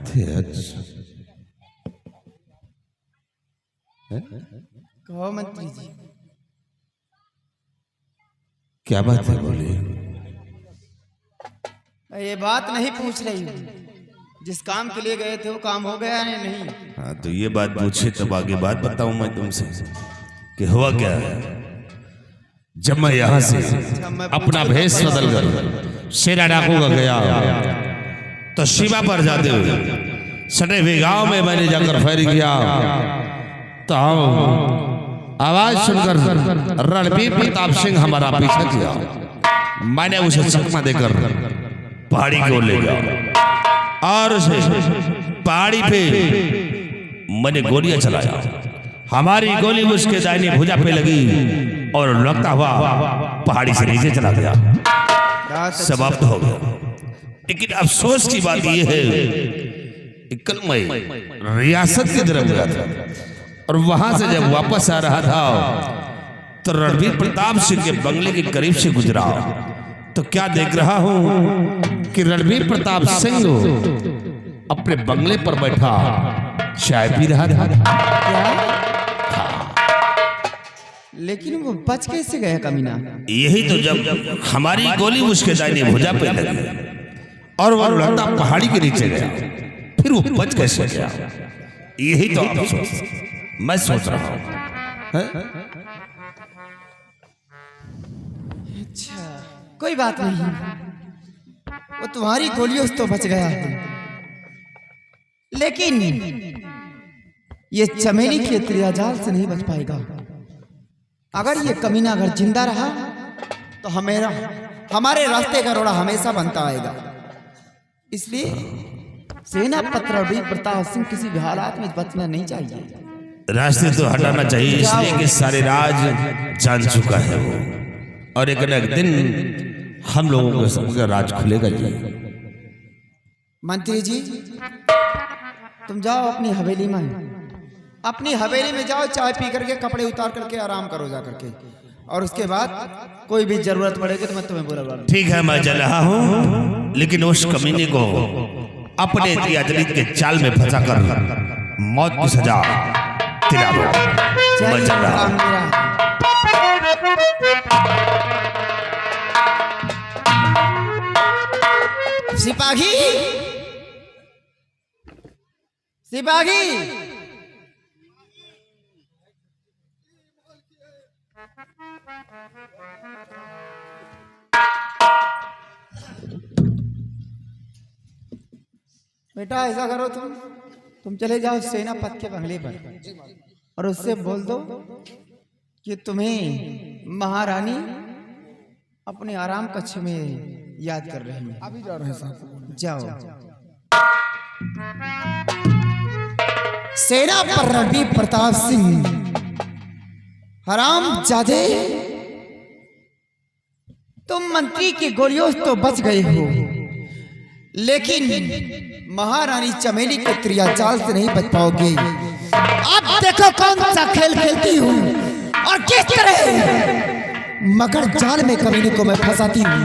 बात है आज। कहो मंत्री जी। क्या बात है बोलिए। ये बात नहीं पूछ रही हूँ, जिस काम के लिए गए थे वो काम हो गया या नहीं? हाँ तो ये बात पूछे तब आगे बात बताऊं मैं तुमसे कि हुआ क्या है। जब मैं यहाँ से अपना भेष बदल कर शेरा डाकू का गया तो शिवा पर जाते हुए सटे हुए गांव में मैंने जाकर फैरी किया तो आवाज सुनकर रणबीर प्रताप सिंह हमारा पीछा किया। मैंने उसे चकमा देकर पहाड़ी को ले गया और उसे पहाड़ी पे मैंने गोलियां चलाया। हमारी गोली उसके दाहिनी भुजा पे लगी और लगता हुआ पहाड़ी से नीचे चला गया, समाप्त हो गया। लेकिन अफसोस की बात यह है कल मैं रियासत की तरफ गया था और वहां से जब वापस आ रहा था तो रणबीर प्रताप सिंह के बंगले के करीब से गुजरा तो क्या देख रहा हूं कि रणबीर प्रताप सिंह अपने बंगले पर बैठा चाय पी रहा था। लेकिन वो बच कैसे गया कमीना? यही तो जब हमारी गोली उसके दाहिनी भुजा पे लगी और वो लड़का पहाड़ी के नीचे गया, फिर वो बच कैसे गया? यही तो अफसोस मैं सोच रहा हूँ। अच्छा कोई बात नहीं, वो तुम्हारी गोलियों से तो बच गया है, लेकिन ये चमेली के त्रियाजाल से नहीं बच पाएगा। अगर ये कमीना अगर जिंदा रहा तो हमारे रास्ते का रोड़ा हमेशा बनता आएगा। इसलिए सेनापति रणबीर प्रताप सिंह किसी भी हालात में बचना नहीं चाहिए। रास्ते तो हटाना चाहिए, इसलिए कि सारे राज जान चुका है वो, और एक न एक दिन हम लोगों को सबका राज खुलेगा जी। मंत्री जी तुम जाओ अपनी हवेली में जाओ, चाय पी करके कपड़े उतार करके आराम करो जा करके, और उसके बाद कोई भी जरूरत पड़ेगी तो मैं तुम्हें बुला। ठीक है मैं चल रहा हूँ, लेकिन उस कमीने को अपने त्रियाजलित के चाल में फंसा कर मौत की सजा दिला दो। मैं चल रहा हूँ। सिपाही बेटा ऐसा करो, तुम चले जाओ सेनापति के बंगले पर और उससे बोल दो कि तुम्हें महारानी अपने आराम कक्ष में याद कर रही है। अभी जा रहे हैं साहब। जाओ। सेनापति रणबीर प्रताप सिंह हरामजादे, तुम मंत्री की गोलियों से तो बच गए हो, लेकिन महारानी चमेली के त्रियाजाल से नहीं बच पाओगे। अब देखो कौन सा खेल खेलती हूँ और किस तरह मगर जाल में कमीने को मैं फंसाती हूँ।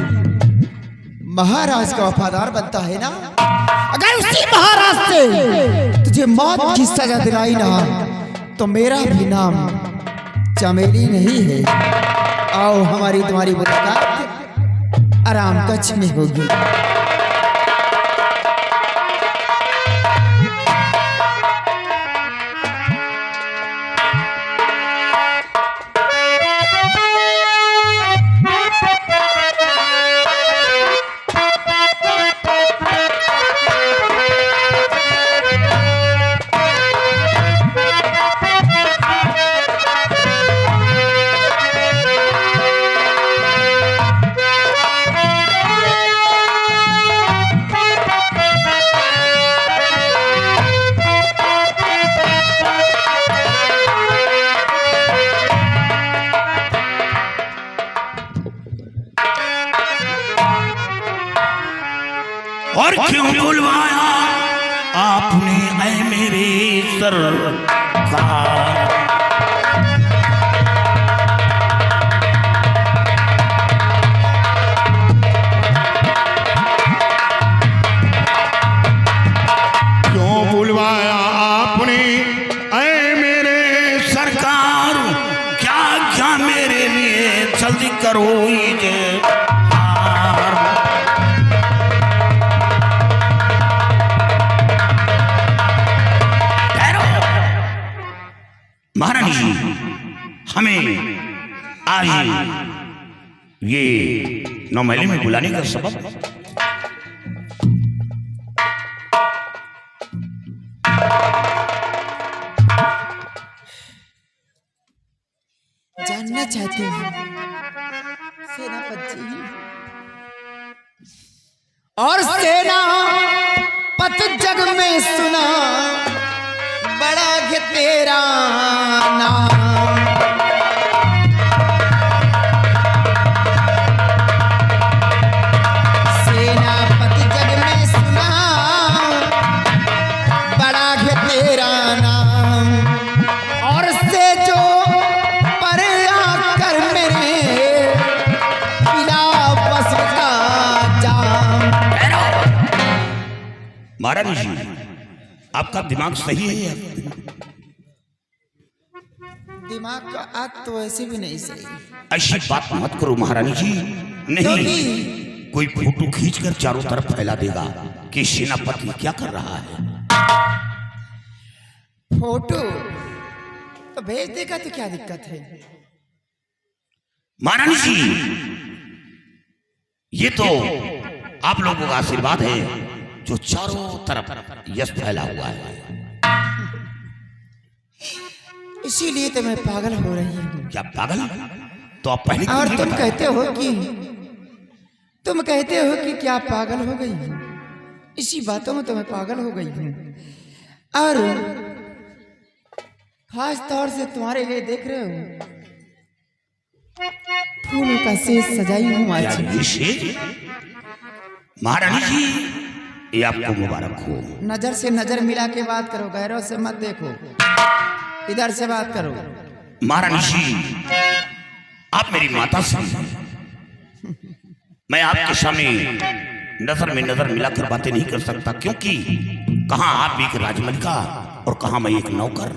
महाराज का वफादार बनता है ना, अगर उसी महाराज से तुझे मौत की सजा दिलाई ना तो मेरा भी नाम चमेली नहीं है। आओ हमारी तुम्हारी मुलाकात आराम कक्ष में होगी। और क्यों बुलवाया आपने ऐ मेरे सरकार। महारानी जी, हमें आज ये नौमहली में बुलाने का सबब जानना चाहती हूँ सेनापति जी। और सेनापति जग में सुना बड़ा है तेरा नाम। सेनापति जग में सुना बड़ा है तेरा नाम। और से जो पर आकर मेरे पिला बस का जाम। महारानी जी, आपका दिमाग सही है या? दिमाग का आज तो ऐसे भी नहीं सही। ऐसी बात मत करो महारानी जी। नहीं, कोई फोटो खींचकर चारों तरफ फैला देगा कि सेनापति क्या कर रहा है। फोटो तो भेज देगा तो क्या दिक्कत है? महारानी जी, ये तो आप लोगों का आशीर्वाद है जो चारों तरफ यश फैला हुआ है। इसीलिए तो मैं पागल हो रही हूँ। क्या पागल? तो आप पहले और क्यों तुम नहीं बताए? कहते हो कि क्या पागल हो गई हूँ? इसी बातों में तो मैं पागल हो गई हूँ। और खास तौर से तुम्हारे लिए देख रहे हो फूलों का सेज सजाई हूँ आज। क्या ये शेर? महारानी जी, ये आपको मुबारक हो। नजर से नजर मिला के बात करो, गैरों से मत देखो, इधर से बात करो। महारानी जी, आप मेरी माता से, मैं आपके सामने नजर में नजर मिलाकर बातें नहीं कर सकता, क्योंकि कहां आप एक राजमलिका और कहां मैं एक नौकर।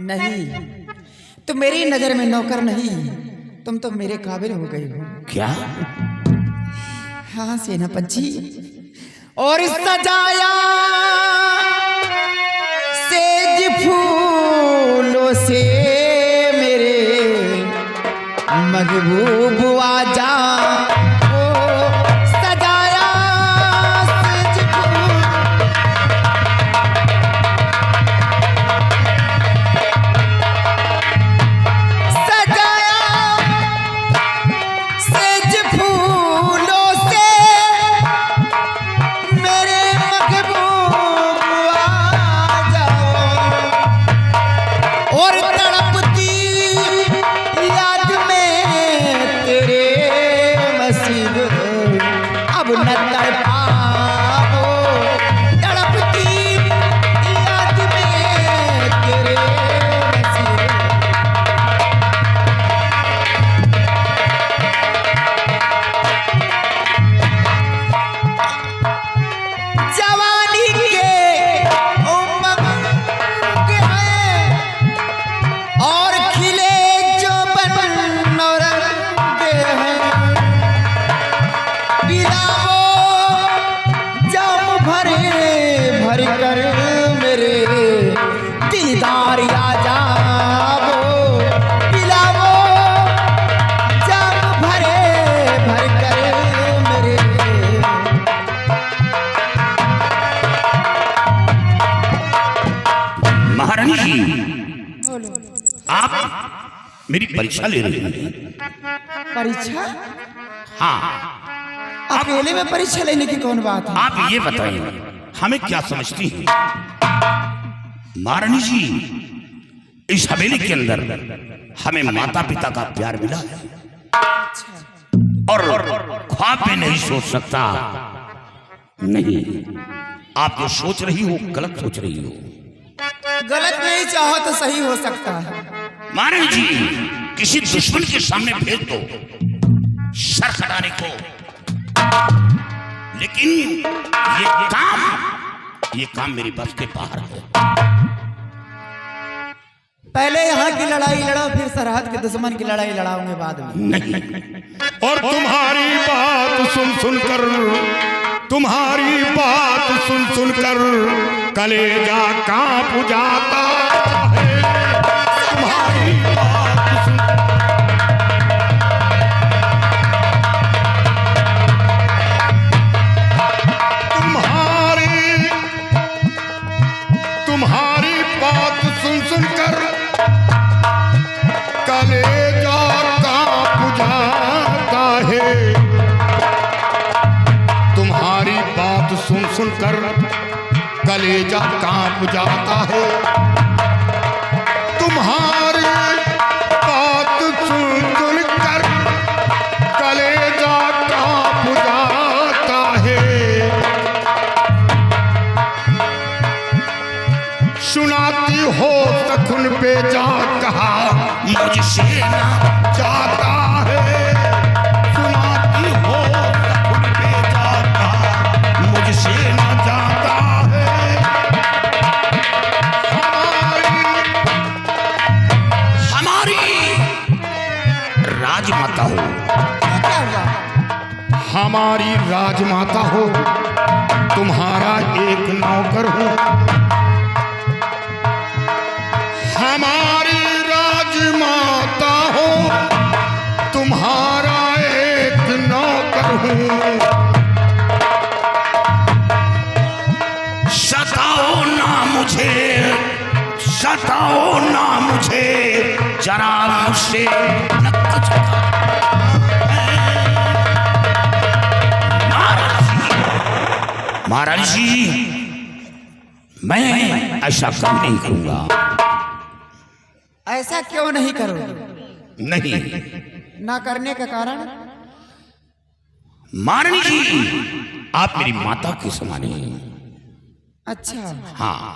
नहीं, तुम मेरी नजर में नौकर नहीं, तुम तो मेरे काबिल हो गई हो। क्या? हाँ सेनापति, और सजाया सेज फूलों से मेरे महबूब आजा। ओ सजाया सेज फूल, सजाया सेज फूलों से मेरे महबूब आजा। और तड़पती याद में तेरे मसीब अब न तड़पाओ। तड़पती याद में तेरे मसीब। जवानी के उमंग हैं और खिले जो बन रंगे हैं। पिलाओ जाम भरे भर कर मेरे दिलदार आजा। पिलाओ जाम भरे भर कर मेरे। महारानी जी, बोलो। आप मेरी परीक्षा ले रही हैं। परीक्षा? हाँ, अकेले में परीक्षा लेने की कौन बात है? आप ये बताइए, हमें क्या समझती हैं? महारानी जी, इस हवेली के अंदर हमें माता पिता का प्यार मिला है और ख्वाब में नहीं सोच सकता। नहीं, आप जो सोच रही हो गलत सोच रही हो। गलत नहीं चाहो तो सही हो सकता है। महारानी जी, किसी दुश्मन के सामने भेज दो सर कटाने को, लेकिन ये काम मेरी बस के बाहर है। पहले यहाँ की लड़ाई लड़ो, फिर सरहद के दुश्मन की लड़ाई लड़ाओगे बाद में। नहीं, और तुम्हारी बात सुन सुनकर तुम्हारी बात सुन सुनकर कलेजा कांप जाता है। तुम्हारी बात सुन तुम्हारी बात सुन सुनकर कलेजा कांप जाता है। तुम्हारी बात सुन सुनकर कलेजा कांप जाता है। तुम्हारी बात सुन सुनकर कलेजा कांप जाता है। सुनाती हो सखुन पे जा कहा मुझसे ना जाता है। सुनाती हो सखुन पे जा कहा मुझसे ना जाता है। हमारी राजमाता हो, क्या हुआ? हमारी राजमाता हो, तुम्हारा एक नौकर हूँ। हमारी राजमाता हो, तुम्हारा एक नौकर हूँ। सताओ ना मुझे, सताओ ना मुझे, जरा मुझसे न कुछ महाराज जी, मैं ऐसा कभी नहीं करूंगा। ऐसा क्यों नहीं करोगे? नहीं, ना करने का कारण? महारानी जी, आप मेरी माता के समान हैं। अच्छा, हाँ,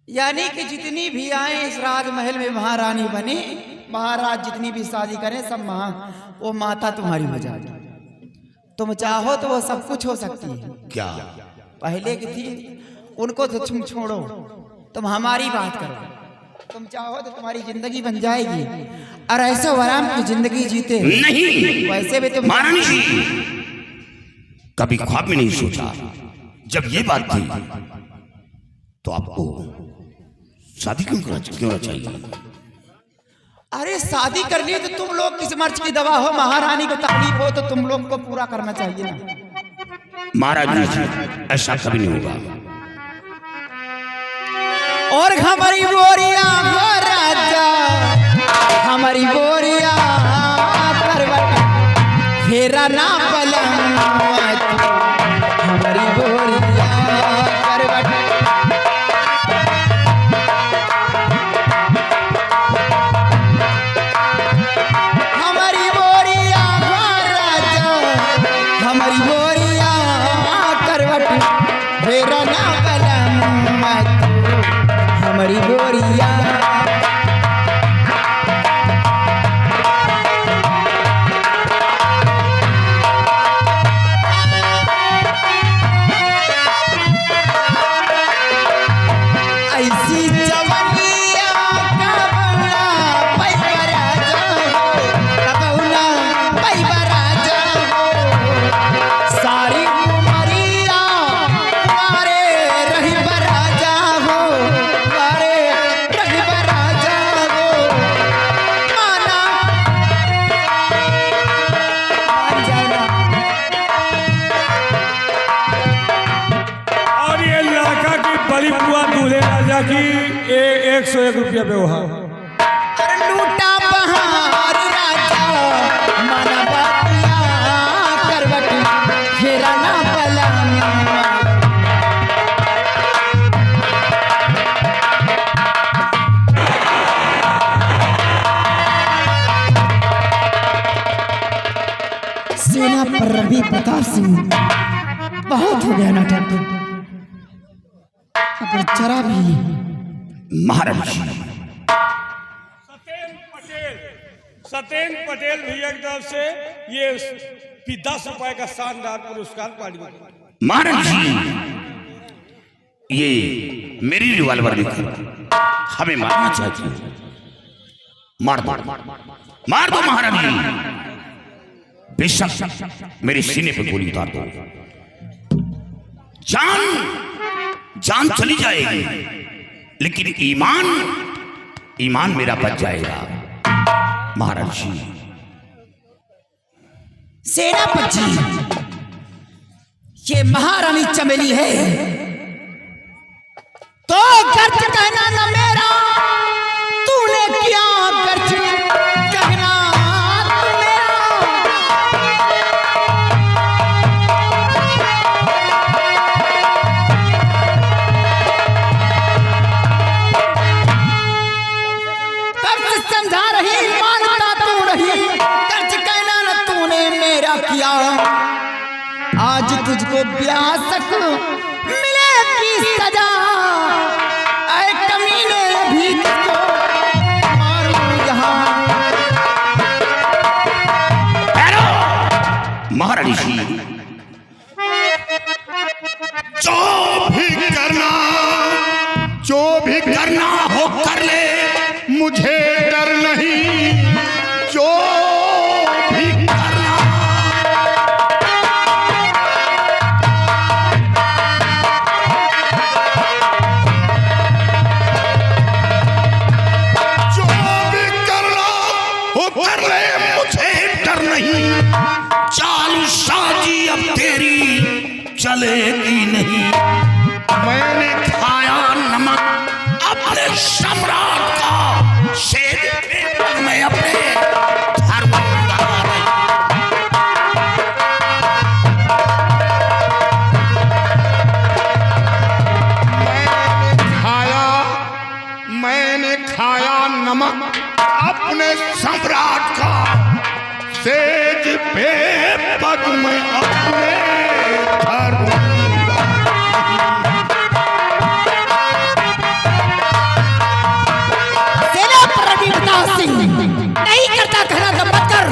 यानी कि जितनी भी आए इस राजमहल में महारानी बने, महाराज जितनी भी शादी करें सब वो माता तुम्हारी हो जाएगी। तुम चाहो तो वो सब कुछ हो सकती है। क्या पहले की थी, उनको तो तुम छोड़ो, तुम हमारी बात करो। तुम चाहो तो तुम्हारी जिंदगी बन जाएगी और ऐसे आराम की जिंदगी जीते। नहीं, वैसे भी तुम महारानी जी, कभी ख्वाब में नहीं सोचा। जब ये बात थी तो आपको शादी क्यों करना चाहिए? अरे शादी करनी है तो तुम लोग किस मर्ज की दवा हो, महारानी को तकलीफ हो तो तुम लोग को पूरा करना चाहिए ना। महाराज जी, ऐसा कभी नहीं होगा। और हमारी बोरिया हो राजा, हमारी बोरिया करवट फेरा ना पलंग, हमारी बोरिया करवट। हमारी बोरिया हो राजा, हमारी बोरिया करवट फेरा ना पलंग, हमारी बोरिया। ऐसी जवानिया का बौला पैबरा जाओ, कबौला पैबरा जाओ। सारी उमरिया मारे रही बरा जाओ, मारे रही बरा जाओ। माना मान जाना। और ये लड़का की बड़ी बुआ दूल्हे राजा की 101 रुपया व्यवहार। अरे लूटा बहार राजा, माना बातिया करवट फेरा ना पलंग। सेना पर रवि प्रताप सिंह, बहुत हो गया नाटक, अब जरा भी। महाराज जी, सत्येंद्र पटेल भैया की तरफ से ये 10 रुपए का शानदार पुरस्कार पार्टी। महाराज जी, ये मेरी रिवॉल्वर देखो, हमें मारना चाहिए। मार दो, मार दो महाराज जी। बेशक मेरे सीने पे गोली उतार दो, जान चली जाएगी, लेकिन ईमान मेरा बच जाएगा। महाराज जी, सेनापति जी, ये महारानी चमेली है तो गर्ज कहना न मेरा, तूने क्या गर्ज कहना तू मेरा। कब से समझा रही मानता तू रही, गर्ज कहना न तूने मेरा किया। आज तुझको ब्यासक मिलेगी सजा, ऐ कमीने भी तुझको मारूं यहाँ। महारानी जी, जो भी करना हो कर ले, मुझे डर नहीं। जो भी करना, जो भी करना हो कर ले, मुझे डर नहीं। चाल साजी अब तेरी चलेगी नहीं। मैंने खाया नमक अपने सम्राट का, शेर पे मैं अपने घर मैंने खाया नमक अपने सम्राट का, सेज पे पग में अपने घर। नहीं करता कहना तो मत कर।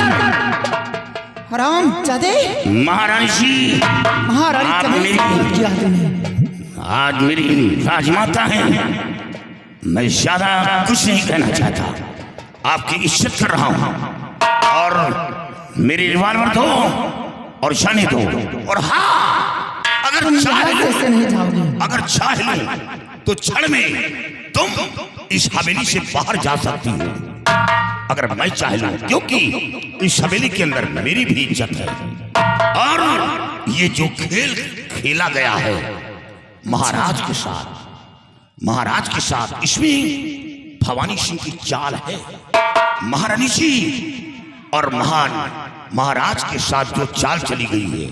हराम जादे, महारानी जी, महारानी चमेली क्या तूने? आज मेरी राजमाता है, मैं ज्यादा कुछ नहीं कहना चाहता, आपकी इज्जत कर रहा हूं। और मेरी रिवॉल्वर दो और जाने दो। और हाँ, अगर चाहे तो क्षण में तुम इस हवेली से बाहर जा सकती हो, अगर मैं चाह लूं, क्योंकि इस हवेली के अंदर मेरी भी इज्जत है। और ये जो खेल खेला गया है महाराज के साथ, इसमें भवानी सिंह की चाल है। महारानी जी और महाराज के साथ जो चाल चली गई है,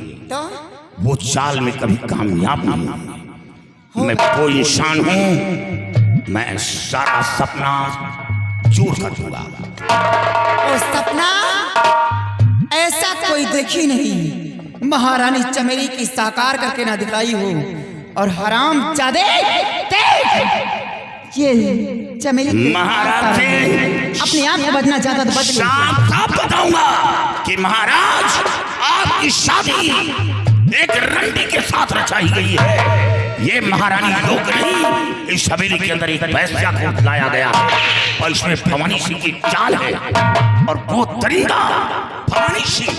वो चाल में कभी कामयाब नहीं हुई। मैं कोई इंसान हूं, मैं सारा सपना चूर कर दूंगा। वो सपना ऐसा कोई देखी नहीं, महारानी चमेली की साकार करके ना दिखाई हो। और हराम जादे, ये चमेली महाराज अपने आप को बदलना चाहता तो बदल। साफ बताऊंगा कि महाराज आपकी शादी एक रंडी के साथ रचाई गई है। ये महारानी लोग नहीं, इस हवेली के अंदर एक वैश्या को लाया गया है और इसमें भवानी सिंह की चाल है। और वो दरिंदा भवानी सिंह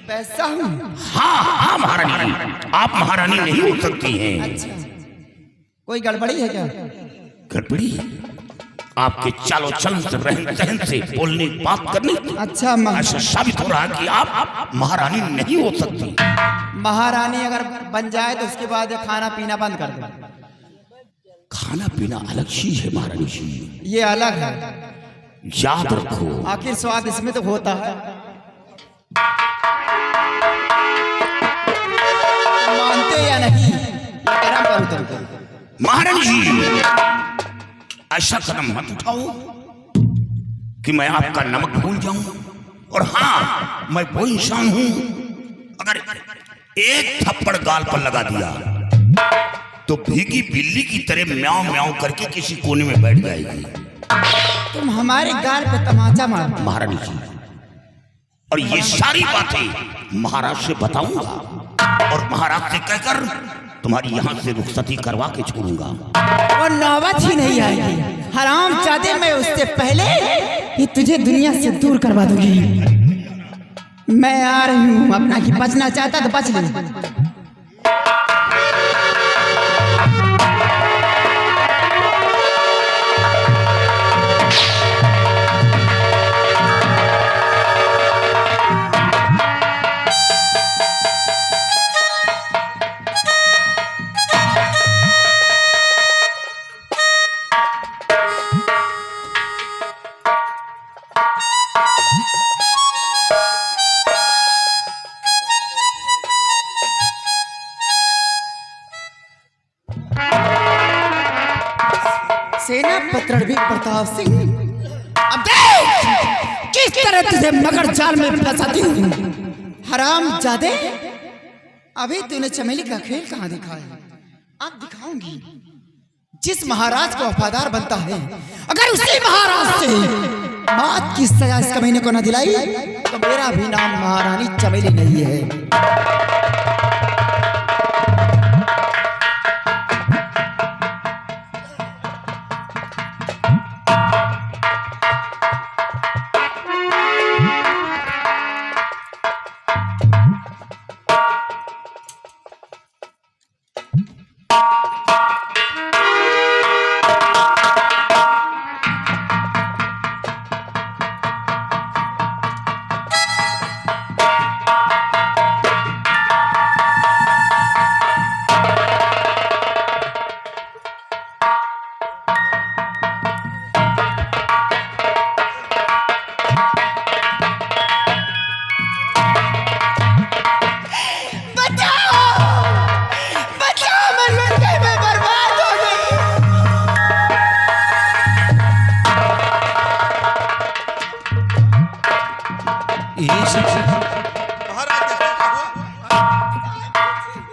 वैसा हूँ। हाँ महारानी, आप महारानी नहीं हो सकती हैं। अच्छा, कोई गड़बड़ी है क्या? गड़बड़ी? आपके चालो चलन से, रहन सहन से, बोलने बात करने, अच्छा ऐसा साबित हो रहा है कि आप महारानी नहीं हो सकती। महारानी अगर बन जाए तो उसके बाद ये खाना पीना बंद कर दे। खाना पीना अलग चीज है महारानी जी, ये अलग है, याद रखो। आखिर स्वाद इसमें तो होता है। मानते या नहीं? महारानी जी, ऐसा कदम मत उठाओ कि मैं आपका नमक भूल जाऊं। और हाँ, मैं वो इंसान हूं, अगर एक थप्पड़ गाल पर लगा दिया तो भीगी बिल्ली की तरह म्याऊं म्याऊं करके किसी कोने में बैठ जाएगी। तुम हमारे गाल पे तमाचा मार। महारानी जी, और ये सारी बातें महाराज से बताऊंगा और महाराज से कहकर तुम्हारी यहां से रुखसती करवा के छोड़ूंगा। और नौबत ही नहीं आएगी। हराम जादे, मैं उससे पहले ये तुझे दुनिया से दूर करवा दूंगी। मैं आ रही हूँ, अपना की बचना चाहता तो बच ले। सेनापति रणवीर प्रताप सिंह, अब देख किस तरह तुझे मगर जाल में फंसाती हूँ। हराम जादे, अभी तूने चमेली का खेल कहाँ दिखाया? अब दिखाऊंगी। जिस महाराज को वफादार बनता है, अगर उसी महाराज से मौत की सजा इस कमीने को न दिलाई तो मेरा भी नाम महारानी चमेली नहीं है।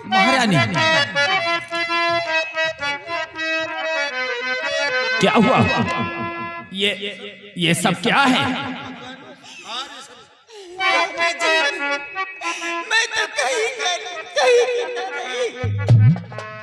महारानी, क्या हुआ? ये सब क्या है? मैं तो कहीं